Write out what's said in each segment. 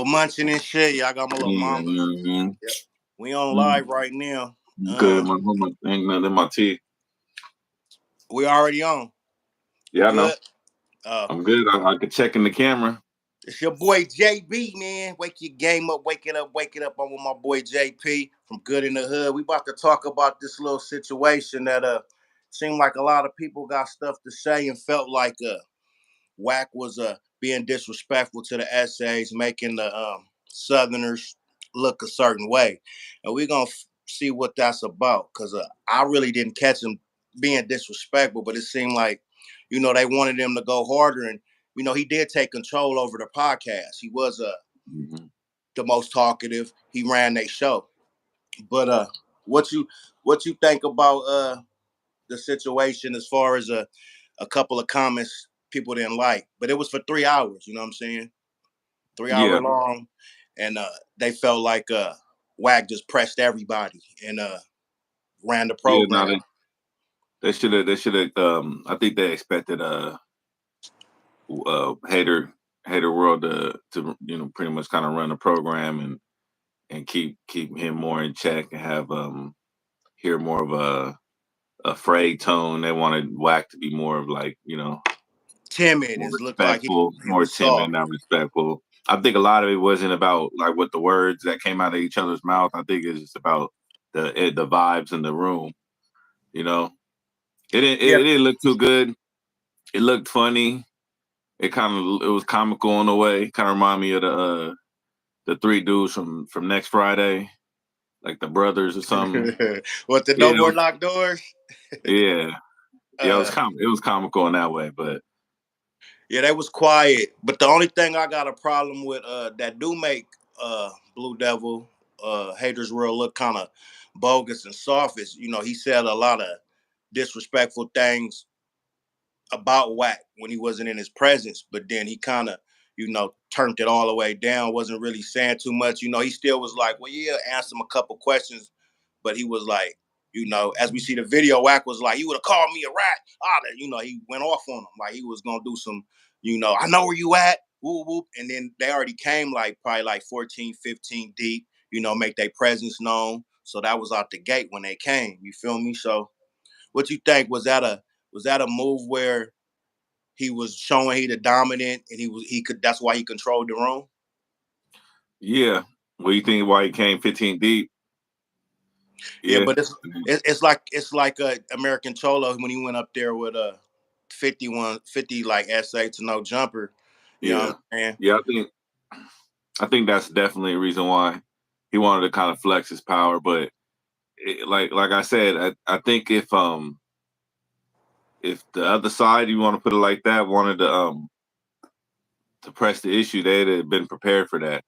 little munching and shit. Yeah, I got my little Yeah, mama. you know what I mean? Yep. We on live right now. Good. Ain't nothing in my teeth. We already on. You Yeah, I know. good? I'm good. I could check in the camera. It's your boy JB, man. Wake your game up, wake it up. I'm with my boy JP from Good in the Hood. We about to talk about this little situation that seemed like a lot of people got stuff to say and felt like Wack was being disrespectful to the essays, making the Southerners look a certain way, and we're gonna see what that's about. Cause I really didn't catch him being disrespectful, but it seemed like they wanted him to go harder, and he did take control over the podcast. He was the most talkative. He ran their show, but what you think about the situation as far as a couple of comments people didn't like, but it was for 3 hours. You know what I'm saying? 3 hour long, and they felt like Wack just pressed everybody and ran the Yeah, program. no, they should have. I think they expected hater world to pretty much kind of run the program and keep him more in check and have hear more of a afraid tone. They wanted Wack to be more of like Timid. more It looked like he respectful, more was timid, soft. not respectful. I think a lot of it wasn't about like what the words that came out of each other's mouth. I think it's just about the vibes in the room. You know, Yeah, it didn't look too good. It looked funny. It was comical in a way. Kind of remind me of the three dudes from Next Friday, like the brothers or something. what the Yeah, no more locked doors? yeah, yeah. Uh, It was comical in that way, but yeah, they was quiet. But the only thing I got a problem with that do make Blue Devil Haters World look kind of bogus and soft is he said a lot of disrespectful things about Wack when he wasn't in his presence, but then he kind of, turned it all the way down, wasn't really saying too much. He still was like, well, yeah, asked him a couple questions, but he was like, as we see the video, Wack was like, you would have called me a rat. He went off on him. Like he was going to do some, I know where you at, whoop, whoop. And then they already came like probably like 14, 15 deep, make their presence known. So that was out the gate when they came. You feel me? So what you think? Was that a move where he was showing he the dominant and he could that's why he controlled the room? yeah. What do you think? Why he came 15 deep? Yeah, Yeah, but it's like American Cholo when he went up there with a 50 like essay to no jumper. You know what yeah, I'm saying? yeah. I think that's definitely a reason why he wanted to kind of flex his power. But like I said, I think if the other side, you want to put it like that, wanted to press the issue, they'd have been prepared for that,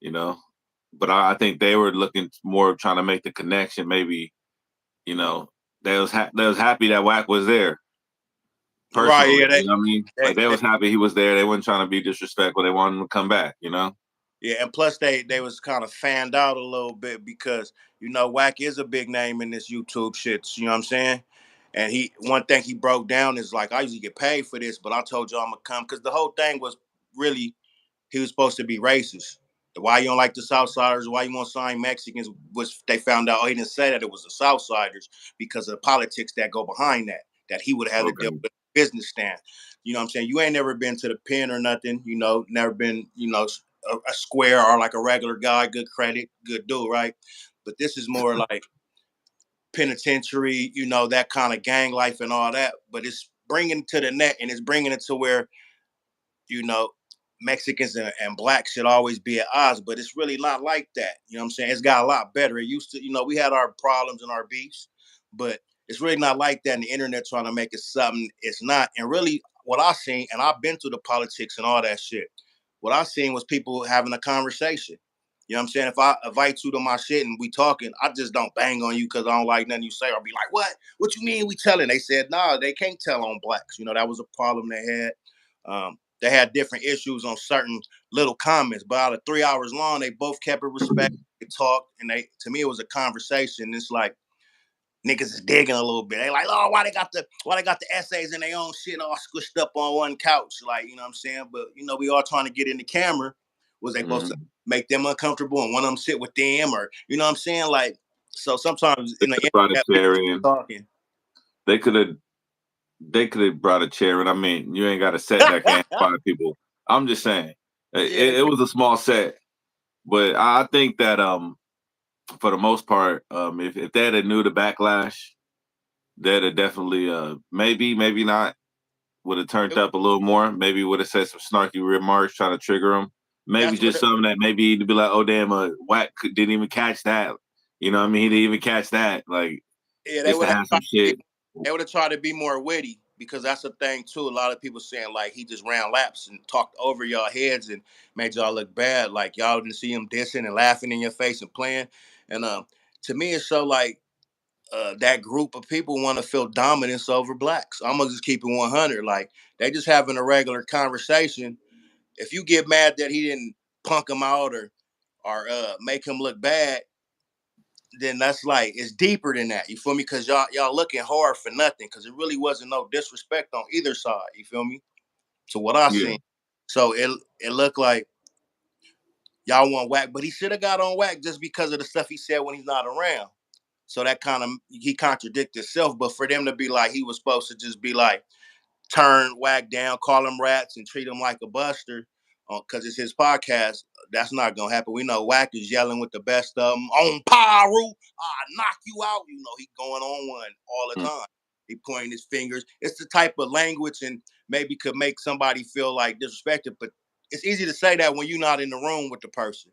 you know. But I think they were looking more trying to make the connection. Maybe they was happy that Wack was there Right, personally. yeah, You know what I mean? Like they they was happy he was there. They weren't trying to be disrespectful. They wanted him to come back. You know? yeah, and plus they was kind of fanned out a little bit because Wack is a big name in this YouTube shit. You know what I'm saying? And one thing he broke down is like I usually get paid for this, but I told you I'm gonna come because the whole thing was really he was supposed to be racist. Why you don't like the Southsiders? Why you want to sign Mexicans? Which they found out he didn't say that it was the Southsiders because of the politics that go behind that. That he would have to deal Okay. with a business stand. You know what I'm saying? You ain't never been to the pen or nothing. Never been a square or like a regular guy. Good credit, good dude, right? But this is more like penitentiary. That kind of gang life and all that. But it's bringing it to the net and it's bringing it to where you know, Mexicans and blacks should always be at odds, but it's really not like that. You know what I'm saying? It's got a lot better. It used to, we had our problems and our beefs, but it's really not like that. And the internet trying to make it something it's not. And really, what I seen, and I've been through the politics and all that shit. What I seen was people having a conversation. You know what I'm saying? If I invite you to my shit and we talking, I just don't bang on you because I don't like nothing you say. I'll be like, what? What you mean we telling? They said, nah, they can't tell on blacks. That was a problem they had. They had different issues on certain little comments, but out of 3 hours long, they both kept it respect. They talked, and to me, it was a conversation. It's like niggas is digging a little bit. They like, oh, why they got the essays and their own shit all squished up on one couch, like what I'm saying. But we all trying to get in the camera Was they supposed to make them uncomfortable and one of them sit with them, or you know what I'm saying? Like, so sometimes They in the could have brought a internet, chair people in. talking. They could have brought a chair in. I mean, you ain't got a set that can have 5 people. I'm just saying, Yeah, it was a small set, but I think that for the most part, if they had knew the backlash, they'd have definitely maybe not would have turned up a little more. Maybe would have said some snarky remarks trying to trigger them. Maybe that's what. just something that maybe to be like, oh damn, Wack didn't even catch that. You know what I mean? He didn't even catch that. Like Yeah, they just would to have have tried some to be, shit. they would have tried to be more witty because that's the thing too. A lot of people saying like he just ran laps and talked over y'all heads and made y'all look bad. Like y'all didn't see him dissing and laughing in your face and playing. And to me, it's so like that group of people want to feel dominance over blacks. I'm gonna just keep it 100. Like they just having a regular conversation. If you get mad that he didn't punk him out or make him look bad, then that's like it's deeper than that. You feel me? Because y'all looking hard for nothing. Because it really wasn't no disrespect on either side. You feel me? To what I Yeah, seen. So it looked like y'all want Whack, but he should have got on Whack just because of the stuff he said when he's not around. So that kind of he contradicted himself. But for them to be like he was supposed to just be like turn Whack down, call him rats, and treat him like a buster because it's his podcast. That's not gonna happen. We know Whack is yelling with the best of them on Paru. I knock you out. You know he going on one all the mm, time. He pointing his fingers. It's the type of language and maybe could make somebody feel like disrespected, but it's easy to say that when you're not in the room with the person.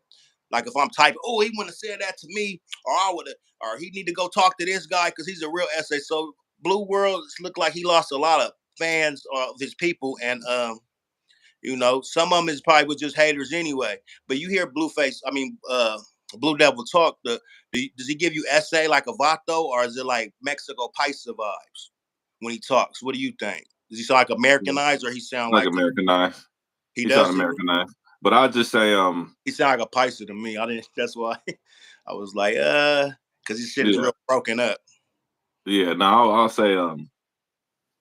Like if I'm typing, oh, he wouldn't have said that to me, or I would have, or he need to go talk to this guy because he's a real essay. So Blue World looked like he lost a lot of fans of his people, and some of them is probably was just haters anyway. But you hear Blueface, I mean, Blue Devil talk. Does he give you essay like a Vato, or is it like Mexico Paisa vibes when he talks? What do you think? Does he sound like yeah. Americanized, or he sound Like like Americanized. he He sound does? Americanized. But I'll just say, He sound like a Paisa to me. I didn't. That's why I was like, because his shit is yeah, real broken up. yeah. No, I'll say,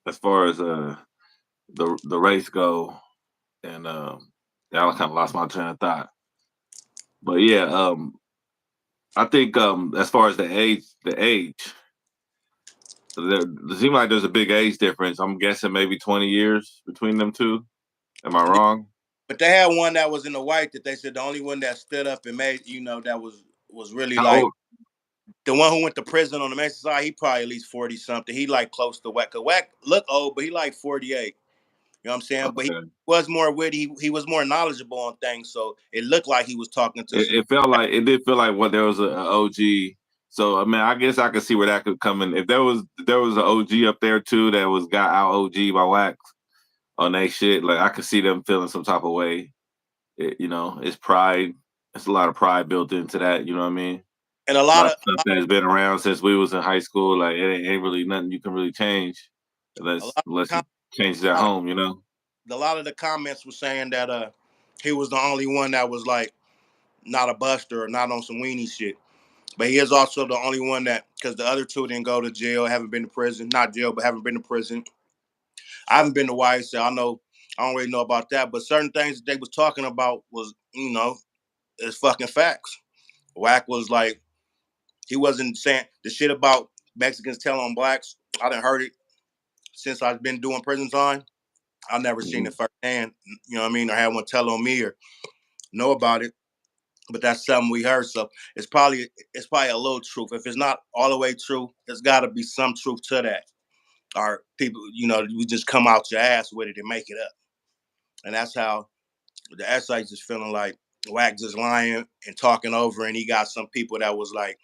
as far as the race go, and yeah, I kind of lost my train of thought. But yeah, I think as far as the age, it seems like there's a big age difference. I'm guessing maybe 20 years between them two. Am I wrong? But they had one that was in the white that they said the only one that stood up and made that was really How like old? the one who went to prison on the Mexican side. He probably at least 40 something. He like close to Whack. Cause Whack look old, but he like 48. You know what I'm saying? But he Okay. was more witty. He was more knowledgeable on things, so it looked like he was talking to some. It felt like it did feel like there was a OG. So I mean, I guess I could see where that could come in. If there was an OG up there too that was got out OG by Wax on that shit, like I could see them feeling some type of way. It's pride. It's a lot of pride built into that. You know what I mean? And a A lot lot of of stuff that has been around since we was in high school. Like it ain't really nothing you can really change a unless lot unless of, it changes at a lot home. You know? a lot of the comments were saying that he was the only one that was like not a buster or not on some weenie shit. But he is also the only one that because the other two didn't go to jail, haven't been to prison, not jail, but haven't been to prison. I haven't been to YSL. I don't really know about that, but certain things that they was talking about was, it's fucking facts. Wack was like, he wasn't saying the shit about Mexicans telling on blacks. I didn't heard it since I've been doing prison time. I've never seen Mhm. it firsthand, you know what I mean, or had one tell on me or know about it. But that's something we heard. So it's probably a little truth. If it's not all the way true, there's gotta be some truth to that. Or people, we just come out your ass with it and make it up. And that's how the SI just feeling like Wack just lying and talking over, and he got some people that was like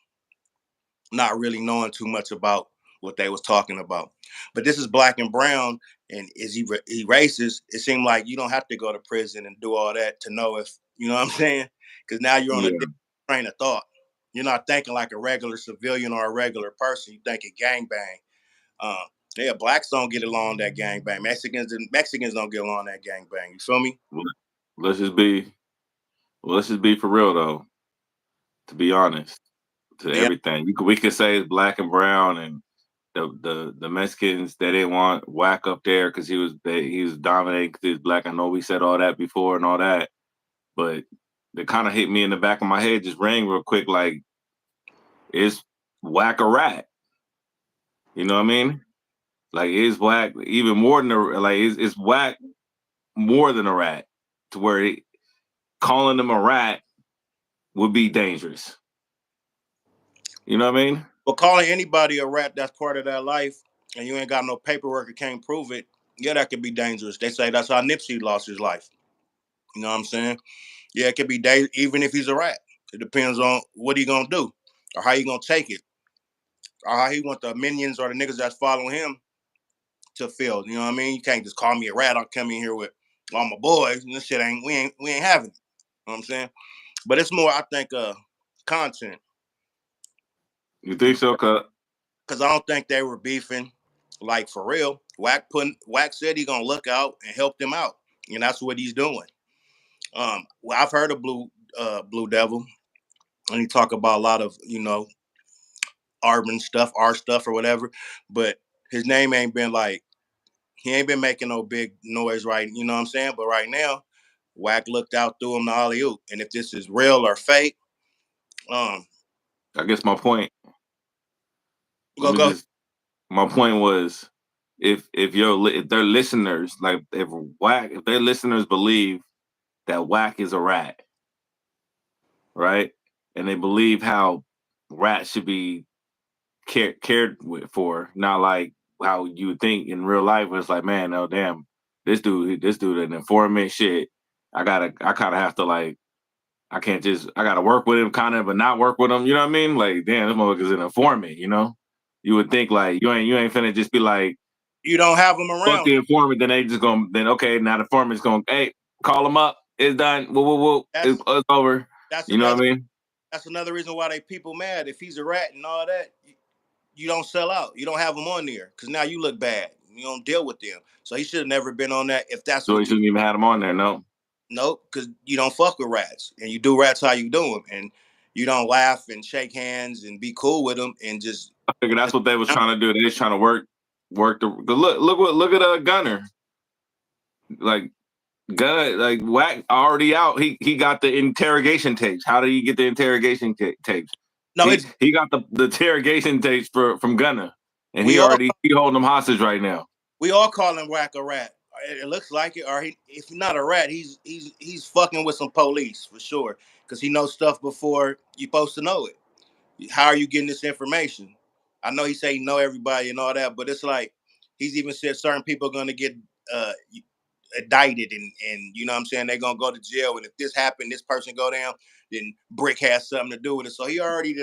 not really knowing too much about what they was talking about. But this is Black and Brown, and is he racist? It seemed like you don't have to go to prison and do all that to know if you know what I'm saying, because now you're on a Yeah. different train of thought. You're not thinking like a regular civilian or a regular person. You thinking gangbang. Um, yeah, blacks don't get along that gangbang. Mexicans don't get along that gangbang. You feel me? Well, Let's just be let's just be for real though. To be honest, to Yeah, everything we could say it's black and brown and the Mexicans they didn't want Whack up there because he was dominating because he was black. I know we said all that before and all that, but that kind of hit me in the back of my head just rang real quick. Like, is Wack a rat? You know what I mean? Like, is Wack even more than is Wack more than a rat to where calling him a rat would be dangerous? You know what I mean? But calling anybody a rat that's part of their life and you ain't got no paperwork and can't prove it, yeah, that could be dangerous. They say that's how Nipsey lost his life. You know what I'm saying? Yeah, it could be even if he's a rat. It depends on what he gonna do or how he gonna take it or how he want the minions or the niggas that's following him to feel. You know what I mean? You can't just call me a rat. I'll come in here with all my boys and this shit we ain't having it. You know what I'm saying? But it's more, I think, content. You think so? Because I don't think they were beefing like for real. Wack said he gonna look out and help them out, and that's what he's doing. Well, I've heard of Blue Devil, and he talk about a lot of urban stuff, art stuff, or whatever. But his name ain't been like he ain't been making no big noise, right? You know what I'm saying? But right now, Wack looked out through him the alley oop, and if this is real or fake, I guess my point. Let me go. just. My point was, if their listeners, like if their listeners believe that Wack is a rat, right, and they believe how rats should be cared for, not like how you would think in real life. Where it's like, man, oh damn, this dude, an informant, shit. I kind of have to like, I can't just, I gotta work with him, kind of, but not work with him. You know what I mean? Like, damn, this motherfucker's an informant. You know, you would think like you ain't finna just be like, You don't have them fuck around. the informant. Then they just gonna okay, now the informant's gonna, hey, call him up. It's done. Whoa, whoa, whoa. That's It's over. that's You know another what I mean? that's another reason why they people mad. If he's a rat and all that, you don't sell out. You don't have them on there because now you look bad. You don't deal with them. So he should have never been on that. If that's So he what you shouldn't even had him on there. No. know, because you don't fuck with rats and you do rats how you do them, and you don't laugh and shake hands and be cool with them and just. I figure that's what they was trying to do. They was trying to work the look at Gunner. Like Gunner, like Wack already out. He got the interrogation tapes. How did he get the interrogation tapes? No, it's He got the interrogation tapes from Gunner, and we all he holding them hostage right now. we all call him Whack a rat. It looks like it, or if he's not a rat, he's fucking with some police for sure because he knows stuff before you're supposed to know it. How are you getting this information? I know he say he know everybody and all that, but it's like he's even said certain people are gonna get uh indicted and you know what I'm saying they're gonna go to jail. And if this happened, this person go down, then Brick has something to do with it. So he already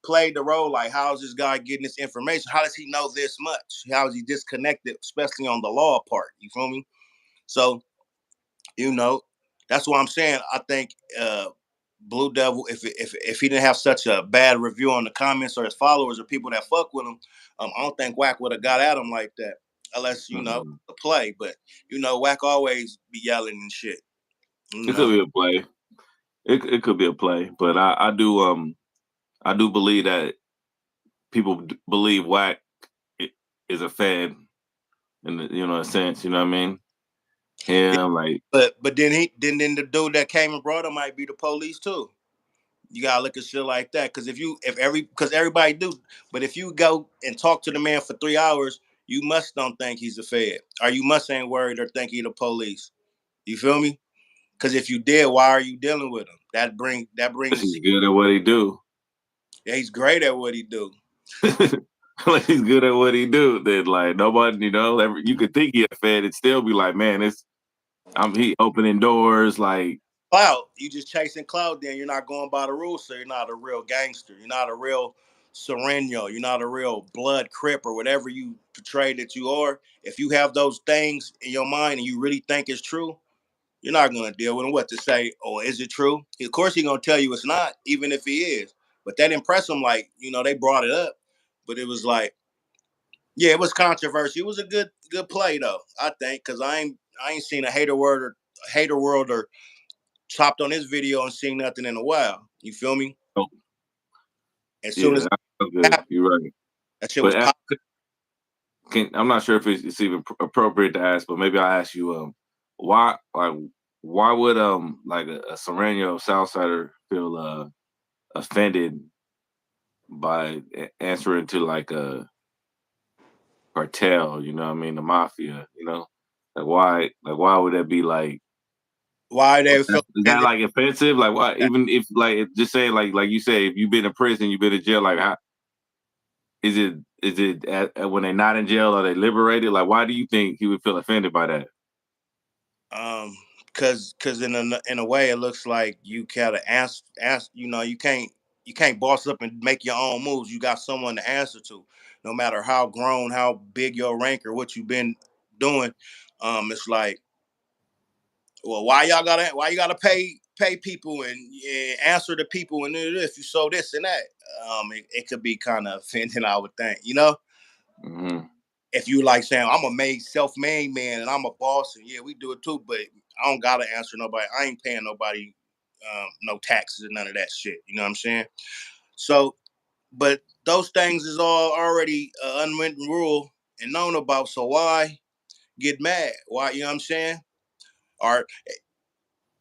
played the role like how is this guy getting this information? How does he know this much? How is he disconnected, especially on the law part? You feel me? So, you know, that's what I'm saying. I think Blue Devil, if he didn't have such a bad review on the comments or his followers or people that fuck with him, I don't think Wack would have got at him like that, unless the play. But Wack always be yelling and shit. It could be a play. It could be a play, but I do believe that people believe Wack is a fan in a sense. You know what I mean? Him like, but then the dude that came and brought him might be the police too. You gotta look at shit like that because because everybody do, but if you go and talk to the man for 3 hours, you must don't think he's a fed, or you must ain't worried or think he the police. You feel me? Because if you did, why are you dealing with him? That brings. he's good at what he do. Yeah, he's great at what he do. Like he's good at what he do. Then like nobody, you could think he a fed and still be like, man, he opening doors like. Clout. You just chasing clout. Then you're not going by the rules, so you're not a real gangster. You're not a real Sereno. You're not a real blood crip or whatever you portray that you are. If you have those things in your mind and you really think it's true, you're not gonna deal with him. What to say? Oh, is it true? Of course, he's gonna tell you it's not, even if he is. But that impressed him. Like they brought it up, but it was like, yeah, it was controversial. It was a good play though. I think because I ain't seen a hater world or chopped on this video and seen nothing in a while. You feel me? Oh, As soon yeah, as that's good. happened, You're right. that shit was But pop. I'm not sure if it's even appropriate to ask, but maybe I'll ask you, why, like, why would like a Serrano Southsider feel offended by answering to like a cartel? You know what I mean? The mafia. You know, like why would that be like? Why they feel Is that offended? like offensive? Like why? Even if like just saying like you say, if you've been in prison, you've been in jail. Like how is it when they're not in jail? Are they liberated? Like why do you think he would feel offended by that? Um, cause in a way it looks like you gotta ask. You can't boss up and make your own moves. You got someone to answer to, no matter how grown, how big your rank or what you've been doing. It's like, well, why you gotta pay people and answer to people and if you sow this and that. It could be kind of offending, I would think. Hmm. If you like saying I'm a self-made man and I'm a boss, and yeah, we do it too, but I don't gotta answer nobody. I ain't paying nobody no taxes and none of that shit. You know what I'm saying? So, but those things is all already unwritten rule and known about. So why get mad? Why, you know what I'm saying? Or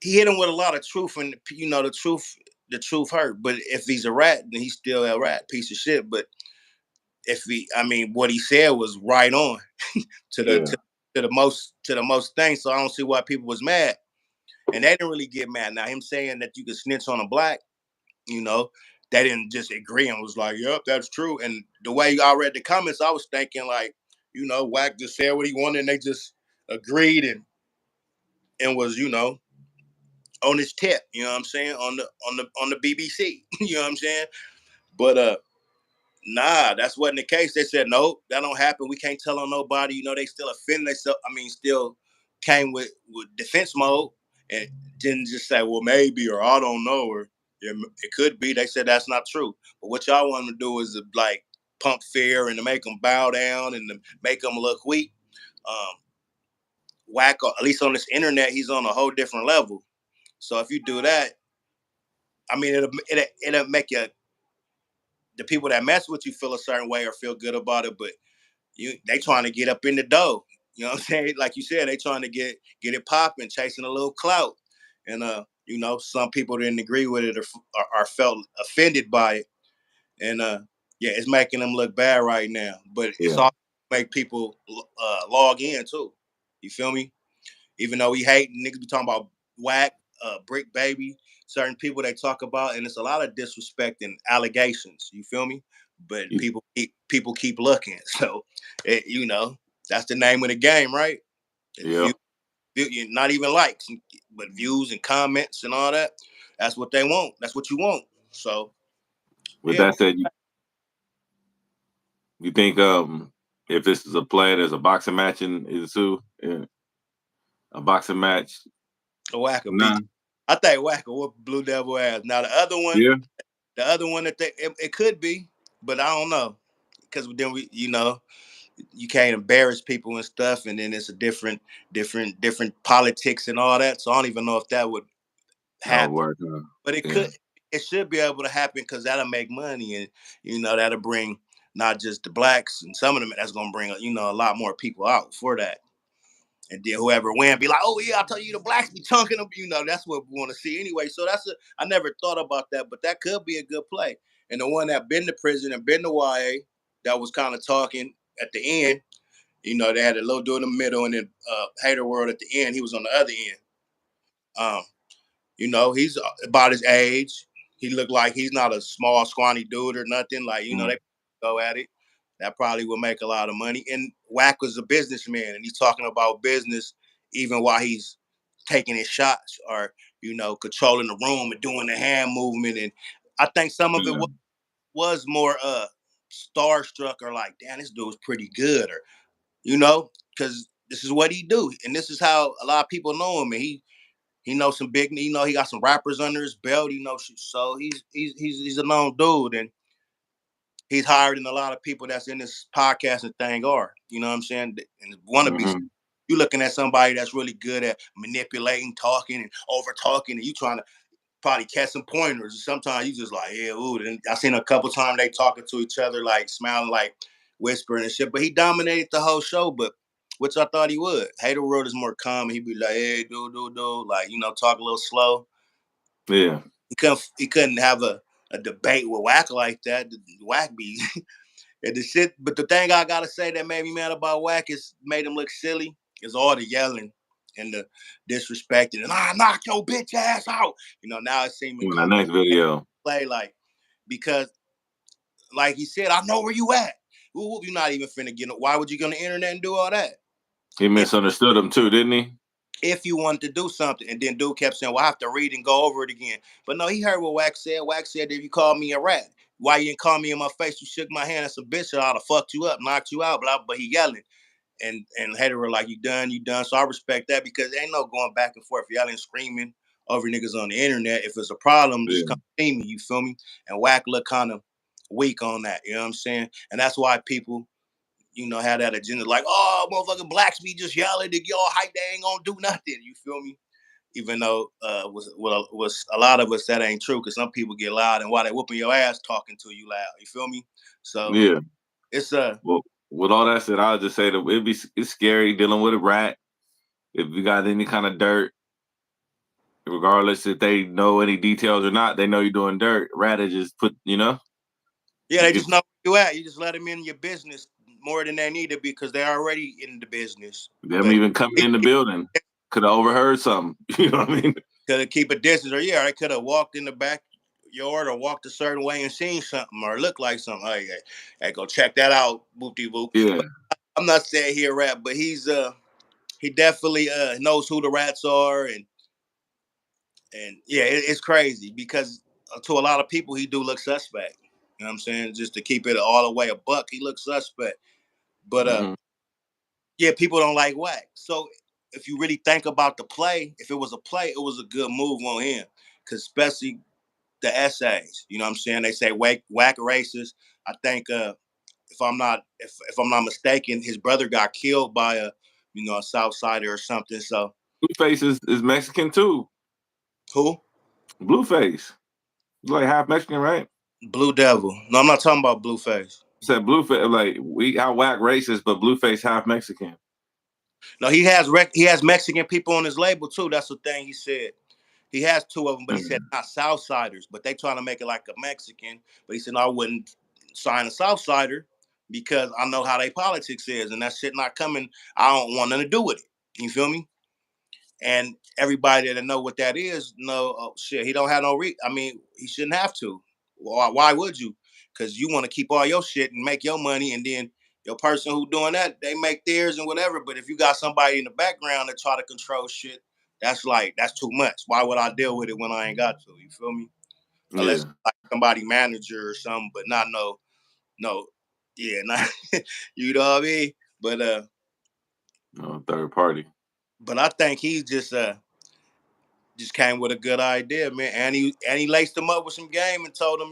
he hit him with a lot of truth, and the truth hurt. But if he's a rat, then he's still a rat, piece of shit. But what he said was right on to the Yeah. to the most things. So I don't see why people was mad, and they didn't really get mad. Now him saying that you could snitch on a black, you know, they didn't just agree and was like, "Yep, that's true." And the way I read the comments, I was thinking like, Wack just said what he wanted, and they just agreed and was on his tip. You know what I'm saying, on the BBC. You know what I'm saying, but nah, that's wasn't the case. They said, nope, that don't happen. We can't tell on nobody. They still offend themselves. Still came with defense mode and didn't just say, well, maybe, or I don't know, or yeah, it could be. They said that's not true. But what y'all want to do is to, like, pump fear and to make them bow down and to make them look weak. Um, Whack, at least on this internet, he's on a whole different level. So if you do that, it'll make the people that mess with you feel a certain way or feel good about it, but they trying to get up in the dough. You know what I'm saying? Like you said, they trying to get it popping, chasing a little clout. And some people didn't agree with it or felt offended by it. And yeah, it's making them look bad right now. But it's Yeah. all make people log in too. You feel me? Even though we hate niggas be talking about Whack, Brick Baby, certain people they talk about, and it's a lot of disrespect and allegations. You feel me? But You- people keep looking. So, that's the name of the game, right? It's yeah. not even likes, but views and comments and all that. That's what they want. That's what you want. So, With yeah, that said, you think if this is a play, there's a boxing match in is too? Yeah. A boxing match? Whack will beat. Nah. I think Whack will whoop Blue Devil ass. Now Yeah. the other one that it could be, but I don't know because then you can't embarrass people and stuff, and then it's a different politics and all that. So I don't even know if that would That would happen, work. but Yeah. it should be able to happen because that'll make money, and that'll bring not just the blacks and some of them. That's gonna bring a lot more people out for that. And then whoever win be like, oh yeah, I tell you, the blacks be chunking them. That's what we want to see anyway. So I never thought about that, but that could be a good play. And the one that been to prison and been to YA, that was kind of talking at the end. They had a little dude in the middle, and then Hater World at the end. He was on the other end. Um, he's about his age. He looked like he's not a small, scrawny dude or nothing. Like, Mm. they go at it. That probably would make a lot of money. And Wack was a businessman, and he's talking about business even while he's taking his shots or, controlling the room and doing the hand movement. And I think some of it Yeah. was more starstruck or like, damn, this dude's pretty good, or, because this is what he do. And this is how a lot of people know him. And he knows some big. He got some rappers under his belt. So he's a known dude, and he's higher than a lot of people that's in this podcasting thing are. You know what I'm saying? And want to be. Hmm. You looking at somebody that's really good at manipulating, talking, and over talking, and you trying to probably catch some pointers. Sometimes you just like, yeah, ooh. And I seen a couple times they talking to each other, like smiling, like whispering and shit. But he dominated the whole show. But which I thought he would. Hater World is more calm. He'd be like, hey, like, talk a little slow. Yeah. He couldn't have a debate with Wack like that. Wack be and the shit. But the thing I gotta say that made me mad about Wack is made him look silly is all the yelling and the disrespecting and I knock your bitch ass out. Now it seems In the come next video. play like because like he said, I know where you at. Ooh, you're not even finna get. Why would you go on the internet and do all that? He If misunderstood him too, didn't he? if you wanted to do something, and then dude kept saying, "Well, I have to read and go over it again." But no, he heard what Wax said. Wax said, "If you called me a rat, why you didn't call me in my face? You shook my hand as a bitch, or I'd have fucked you up, knocked you out." Blah. But he yelling, and Hater were like, "You done, you done." So I respect that because there ain't no going back and forth, yelling, screaming over niggas on the internet. If it's a problem, just Yeah. come see me. You feel me? And Wack look kind of weak on that. You know what I'm saying? And that's why people had that agenda like, oh, motherfucking blacks be just yelling to y'all hype, they ain't gonna do nothing. You feel me? Even though was a lot of us that ain't true because some people get loud and while they whooping your ass talking to you loud. You feel me? So Yeah. it's Well, with all that said, I'll just say that it's scary dealing with a rat. If you got any kind of dirt, regardless if they know any details or not, they know you're doing dirt. Rat is just yeah, you they can, just know where you at. You just let them in your business more than they need to because they're already in the business. them But even coming in the building could have overheard something. You know what I mean? could have keep a distance, or yeah, I could have walked in the backyard or walked a certain way and seen something or looked like something. Hey, go check that out, boop de boop. Yeah. But I'm not saying he a rat, but he definitely knows who the rats are, and yeah, it's crazy because to a lot of people he do look suspect. You know what I'm saying? Just to keep it all the way a buck, he looks suspect. But Hmm. yeah, people don't like Wack. So if you really think about the play, if it was a play, it was a good move on him, because especially the essays. You know what I'm saying? They say Wack racist. I think if I'm not mistaken, his brother got killed by a South Sider or something. So Blueface is Mexican too. who? Blueface. He's like half Mexican, right? Blue Devil. No, I'm not talking about Blueface. Said Blueface, like we how whack racist, but Blueface half Mexican. No, he has Mexican people on his label too. That's the thing he said. He has two of them, but he said not Southsiders. But they trying to make it like a Mexican. But he said no, I wouldn't sign a Southsider because I know how they politics is, and that shit not coming. I don't want nothing to do with it. You feel me? And everybody that know what that is know, oh shit, he don't have no I mean, he shouldn't have to. Why would you? Because you want to keep all your shit and make your money, and then your person who doing that, they make theirs and whatever. But if you got somebody in the background that try to control shit, that's too much. Why would I deal with it when I ain't got to? You feel me? Unless Yeah. like somebody manager or something, but not no, yeah, not you know what I mean. No, third party. But I think he's just came with a good idea, man. And he laced them up with some game and told them,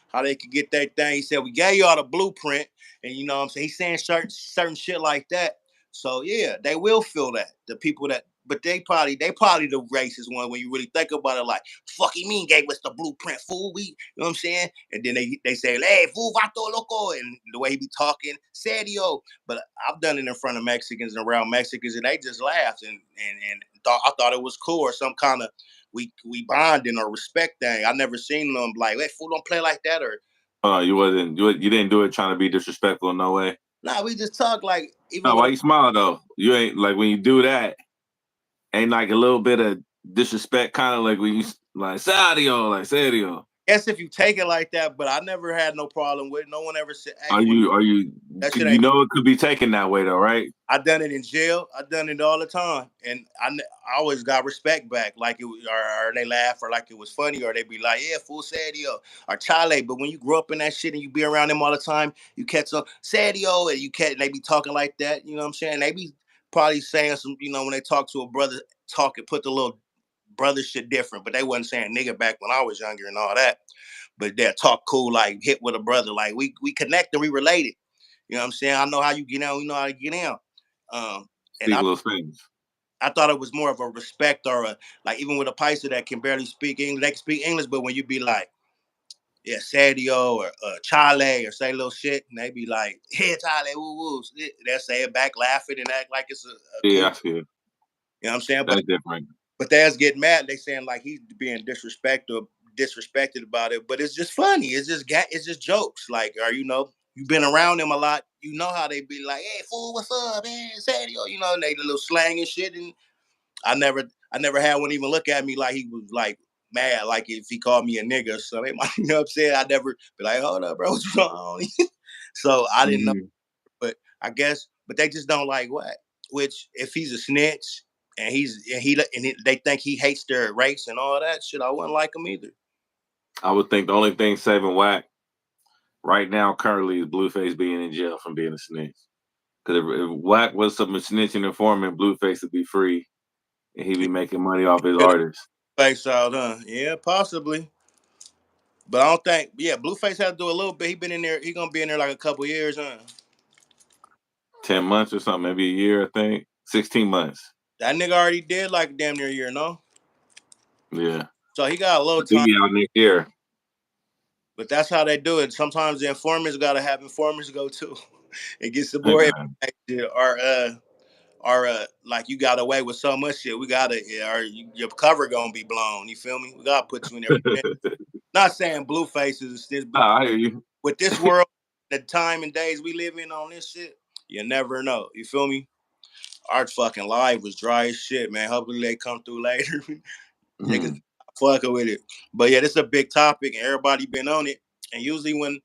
how they could get that thing. He said, we gave y'all the blueprint. And you know what I'm saying? He's saying certain shit like that. So yeah, they will feel that. The people that but they probably the racist one when you really think about it, like, fuck you mean gave us the blueprint, fool. We you know what I'm saying? And then they say, hey, fool, vato loco, and the way he be talking, serio. But I've done it in front of Mexicans and around Mexicans, and they just laughed and I thought it was cool or some kind of we bonding or respect thing. I never seen them like, hey, fool, don't play like that or You didn't do it trying to be disrespectful, no way. nah. We just talk like even No, with why you smile though? You ain't like when you do that, ain't like a little bit of disrespect, kind of like when you like serio. guess if you take it like that, but I never had no problem with it. No one ever said, hey, Are fool, you that shit you ain't. know it could be taken that way though, right? I done it in jail. I done it all the time, and I always got respect back. Like or they laugh, or like it was funny, or they be like, "Yeah, full Sadio or Chale." But when you grow up in that shit and you be around them all the time, you catch up Sadio, and and they be talking like that. You know what I'm saying? They be probably saying some, when they talk to a brother, talk and put the little brother shit different, but they wasn't saying nigga back when I was younger and all that. But they talk cool, like hit with a brother, like we connect and we related. You know what I'm saying? I know how you get out. You know how to get out. And Speak little things. I thought it was more of a respect or a like even with a Paisa that can barely speak English, they can speak English, but when you be like, yeah, Sadio or Chale or say little shit, and they be like, "Hey, Chale, woo woo." They'll say it back, laughing and act like it's a Yeah, cool. I feel You know what I'm saying? that's different. But they just get mad. They saying like he's being disrespected about it. But it's just funny. It's just jokes. Like, or you've been around them a lot. You know how they be like, "Hey, fool, what's up, man? Sadio," and they the little slang and shit. And I never had one even look at me like he was like mad, like if he called me a nigga. So they might, you know what I'm saying? I never be like, hold up, bro, what's wrong? So I didn't know, Mhm. but I guess, but they just don't like what. Which if he's a snitch and they think he hates their race and all that shit, I wouldn't like him either. I would think the only thing saving Whack right now currently is Blueface being in jail from being a snitch. Because if Whack was some snitching informant, Blueface would be free and he'd be making money off his Get artists. face out, huh? Yeah, possibly. But I don't think, yeah, Blueface had to do a little bit. He been in there, he gonna be in there like a couple years, huh? 10 months or something, maybe a year, I think. 16 months. That nigga already did like damn near a year, no? Yeah. So he got a little I think time. he out next year. But that's how they do it. Sometimes the informants gotta have informers go too. It gets some Hey, more man. information, or like you got away with so much shit. We gotta, your cover gonna be blown. You feel me? We gotta put you in there. Not saying Blueface is this, but Nah, I hear you. with this world, the time and days we live in on this shit, you never know. You feel me? Our fucking life was dry as shit, man. Hopefully they come through later. Niggas Mhm. fucking with it. But yeah, this is a big topic and everybody been on it. And usually when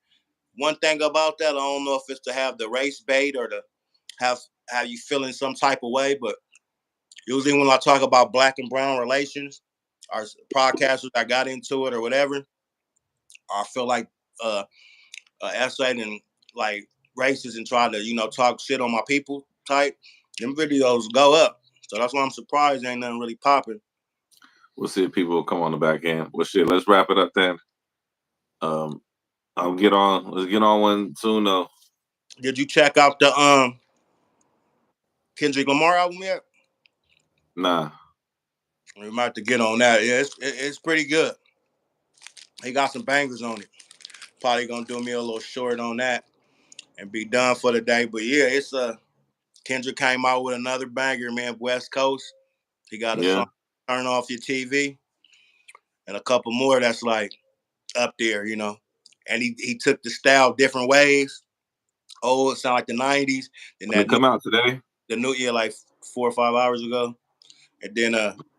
one thing about that, I don't know if it's to have the race bait or to have you feeling some type of way, but usually when I talk about black and brown relations, our podcasters that got into it or whatever, I feel like uh essay and like racist and try to, talk shit on my people type, them videos go up. So that's why I'm surprised ain't nothing really popping. We'll see if people will come on the back end. Well, shit, let's wrap it up then. Um, I'll get on. Let's get on one soon, though. Did you check out the Kendrick Lamar album yet? Nah. We might have to get on that. Yeah, it's pretty good. He got some bangers on it. Probably gonna do me a little short on that and be done for the day. But yeah, it's Kendrick came out with another banger, man. West Coast. He got a Yeah. song, "Turn Off Your TV," and a couple more that's like up there. And he took the style different ways. Oh, it sound like the '90s. Then When it come out today, the new year, like 4 or 5 hours ago, and then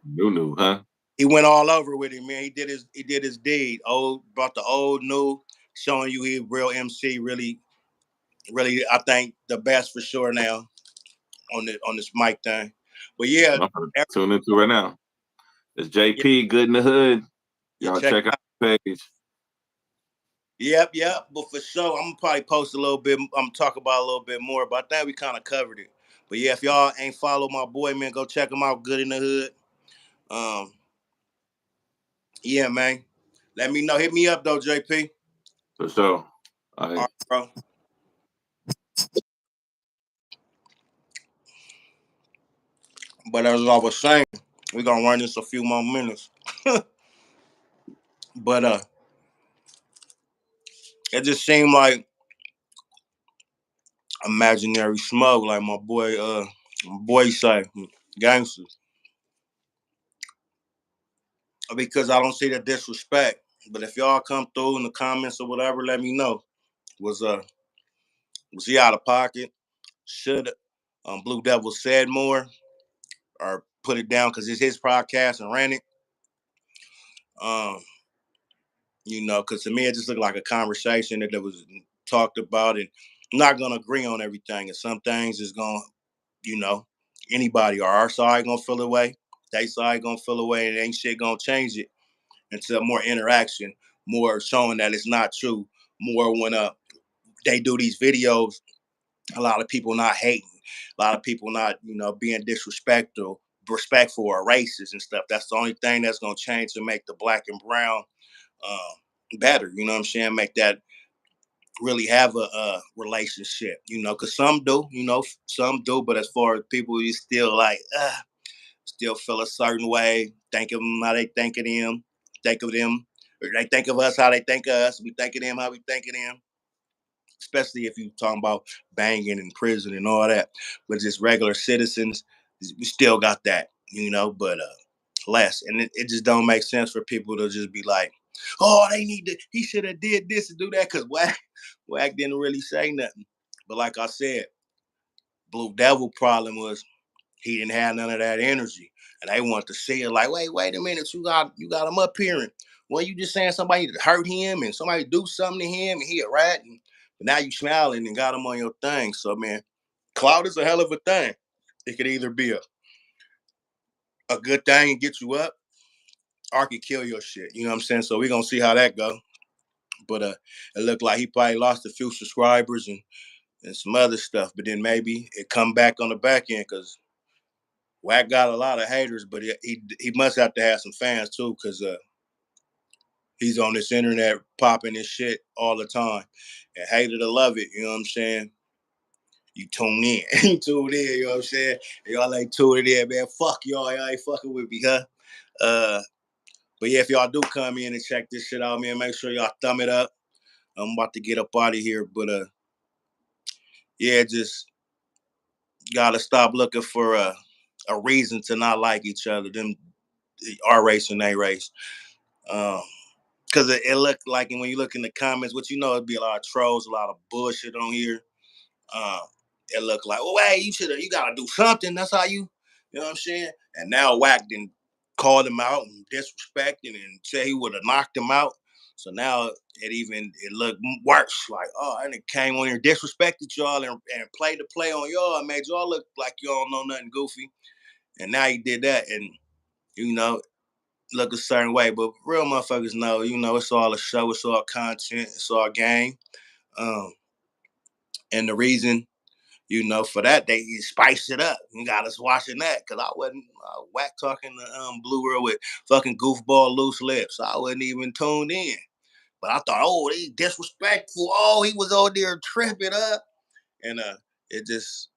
new, huh? he went all over with it, man. He did his deed. Old brought the old new, showing you he real MC. Really, really, I think the best for sure now on this mic thing. But yeah, I'm gonna tune into it right now. It's JP, Good in the Hood. you Y'all check. check out the page. Yep. But for sure, I'm gonna probably post a little bit. I'm gonna talk about a little bit more, but I think we kind of covered it. But yeah, if y'all ain't follow my boy, man, go check him out. Good in the Hood. Um, yeah, man. Let me know. Hit me up though, JP. For sure. All All right. right, bro. But as I was saying, we gonna run this a few more minutes. But it just seemed like imaginary smoke, like my boy say, gangsters. Because I don't see the disrespect. But if y'all come through in the comments or whatever, let me know. Was was he out of pocket? Should Blue Devil said more or put it down because it's his podcast and ran it? Um, because to me it just looked like a conversation that was talked about, and I'm not gonna agree on everything. And some things is gonna, you know, anybody or our side gonna feel away, they side gonna feel away, and ain't shit gonna change it until more interaction, more showing that it's not true, more when they do these videos, a lot of people not hating, a lot of people not, being respectful or racist and stuff. That's the only thing that's gonna change to make the black and brown better. You know what I'm saying? Make that really have a relationship. Because some do. Some do. But as far as people, you still like, still feel a certain way. Think of them how they think of them. Think of them. They think of us how they think of us. We think of them how we think of them. Especially if you're talking about banging in prison and all that. But just regular citizens, we still got that, but less. And it just don't make sense for people to just be like, oh, he should have did this and do that, because Wack didn't really say nothing. But like I said, Blue Devil problem was he didn't have none of that energy. And they want to see it like, wait a minute, you got him up here, and well, you just saying somebody to hurt him and somebody do something to him and he a rat, but now you smiling and got him on your thing. So man, cloud is a hell of a thing. It could either be a good thing and get you up, or it could kill your shit. You know what I'm saying? So we're gonna see how that go. But it looked like he probably lost a few subscribers and some other stuff. But then maybe it come back on the back end, because Wack got a lot of haters, but he must have to have some fans too, because he's on this internet popping his shit all the time. And hater to love it, you know what I'm saying? You tune in. You tune in, you know what I'm saying? Y'all ain't tuning in, man. Fuck y'all ain't fucking with me, huh? But yeah, if y'all do come in and check this shit out, man, make sure y'all thumb it up. I'm about to get up out of here, but yeah, just gotta stop looking for a reason to not like each other. Them our race and their race. Because it looked like, and when you look in the comments, what it'd be a lot of trolls, a lot of bullshit on here. Uh, it looked like, oh, hey, you gotta do something. That's how you know what I'm saying? And now Wack then called him out and disrespecting and said he would have knocked him out. So now it looked worse. Like, oh, and it came on here, disrespected y'all and played the play on y'all and made y'all look like y'all don't know nothing goofy. And now he did that, and you know, look a certain way. But real motherfuckers know, it's all a show, it's all content, it's all game. Um, and the reason, for that, they spiced it up. You got us watching that, because I wasn't Wack talking to Blue World with fucking goofball loose lips. So I wasn't even tuned in. But I thought, oh, they disrespectful. Oh, he was over there tripping up. And it just,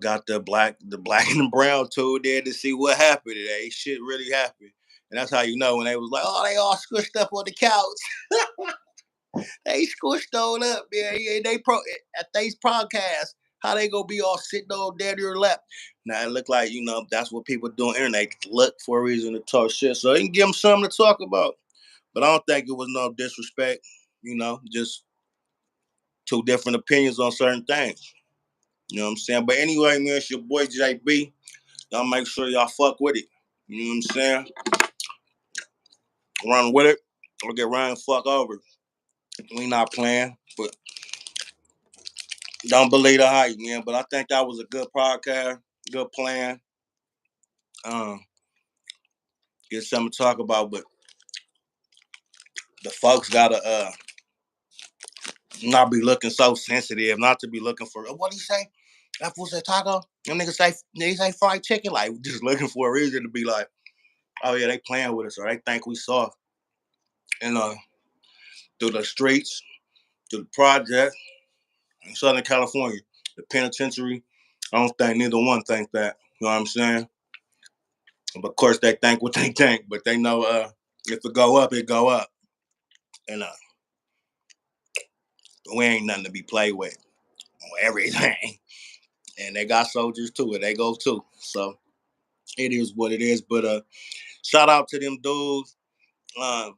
got the black and the brown tool there to see what happened today. Shit really happened. And that's how you know when they was like, oh, they all squished up on the couch. They squished on up, man. Yeah, at these podcasts, how they gonna be all sitting on dead to your lap? Now it look like, that's what people do on the internet. Look for a reason to talk shit. So they can give them something to talk about. But I don't think it was no disrespect, just two different opinions on certain things. You know what I'm saying? But anyway, man, it's your boy JB. Y'all make sure y'all fuck with it. You know what I'm saying? Run with it or get run fuck over. We not playing, but don't believe the hype, man. But I think that was a good podcast, good plan. Um, get something to talk about, but the folks gotta not be looking so sensitive, not to be looking for what do you say? That fool say taco? Them niggas say fried chicken, like just looking for a reason to be like, oh yeah, they playing with us or they think we soft. And through the streets, through the project in Southern California, the penitentiary, I don't think neither one think that. You know what I'm saying? But of course they think what they think, but they know if it go up, it go up. And we ain't nothing to be played with on everything. And they got soldiers too, and they go too. So it is what it is. But shout out to them dudes. Um,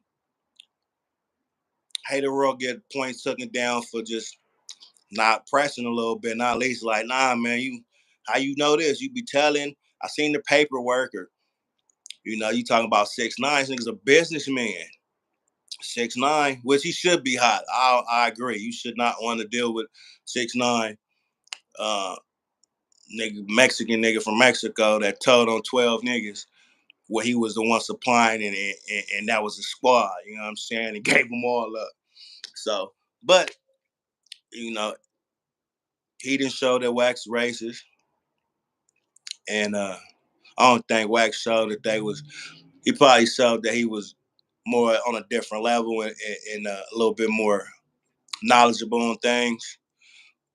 Hater World get points taken down for just not pressing a little bit. Not at least like, nah, man, how you know this? You be telling, I seen the paperwork, or you talking about 6ix9ine. This nigga's a businessman. 6ix9ine, which he should be hot. I agree. You should not want to deal with 6ix9ine, nigga, Mexican nigga from Mexico that told on 12 niggas where he was the one supplying, and that was a squad. You know what I'm saying? And gave them all up. So, but you know, he didn't show that Wax racist, and I don't think Wax showed that they was. He probably showed that he was more on a different level and a little bit more knowledgeable on things.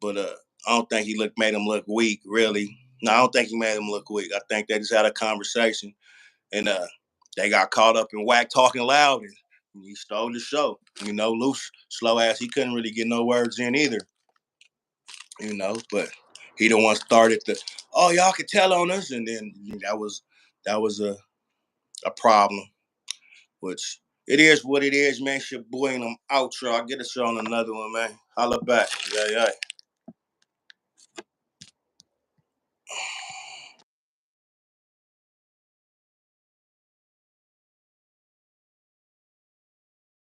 But I don't think he made him look weak. Really, no, I don't think he made him look weak. I think they just had a conversation, and they got caught up in Wack talking loud. And He stole the show. Loose, slow ass. He couldn't really get no words in either. But he the one started the, oh, y'all can tell on us, and then that was a problem. Which it is what it is, man. It's your boy, and I'm out, y'all. I'll get us on another one, man. Holla back. Yeah, yeah.